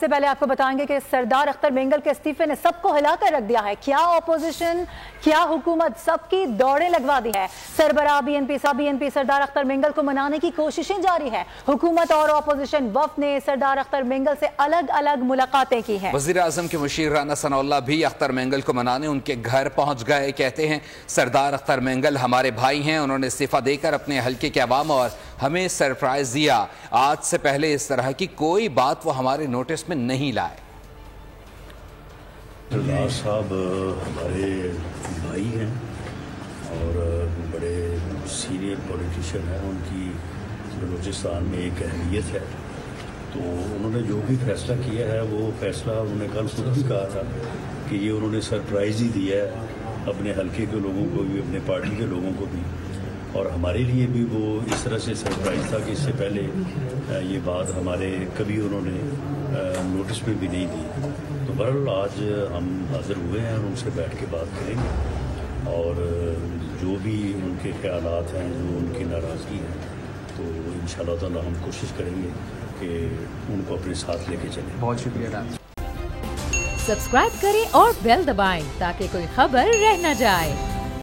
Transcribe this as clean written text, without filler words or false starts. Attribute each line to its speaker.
Speaker 1: سے پہلے آپ کو بتائیں گے کہ سردار اختر مینگل کے استعفے نے سب کو ہلا کر رکھ دیا ہے. کیا اپوزیشن کیا حکومت سب کی دوڑیں لگوا دی ہے. سربراہ بی این پی سردار اختر مینگل کو منانے کی کوششیں جاری ہے. حکومت اور اپوزیشن وفد نے سردار اختر مینگل سے الگ الگ ملاقاتیں کی ہیں.
Speaker 2: وزیر اعظم کے مشیر رانا ثناء اللہ بھی اختر مینگل کو منانے ان کے گھر پہنچ گئے. کہتے ہیں سردار اختر مینگل ہمارے بھائی ہیں, انہوں نے استعفیٰ دے کر اپنے حلقے کے عوام اور ہمیں سرپرائز دیا. آج سے پہلے اس طرح کی کوئی بات وہ ہمارے نوٹس میں نہیں لائے.
Speaker 3: سردار صاحب ہمارے بھائی ہیں اور بڑے سینئر پولیٹیشین ہیں. ان کی بلوچستان میں ایک اہمیت ہے, تو انہوں نے جو بھی فیصلہ کیا ہے وہ فیصلہ انہوں نے کل خود بھی کہا تھا کہ یہ انہوں نے سرپرائز ہی دیا ہے اپنے حلقے کے لوگوں کو بھی, اپنے پارٹی کے لوگوں کو بھی, اور ہمارے لیے بھی وہ اس طرح سے سرپرائز تھا کہ اس سے پہلے یہ بات ہمارے کبھی انہوں نے نوٹس میں بھی نہیں دی. تو بہرحال آج ہم حاضر ہوئے ہیں اور ان سے بیٹھ کے بات کریں گے اور جو بھی ان کے خیالات ہیں, جو ان کی ناراضگی ہے, تو انشاءاللہ تعالی ہم کوشش کریں گے کہ ان کو اپنے ساتھ لے کے چلیں.
Speaker 2: بہت شکریہ.
Speaker 4: سبسکرائب کریں اور بیل دبائیں تاکہ کوئی خبر رہ نہ جائے.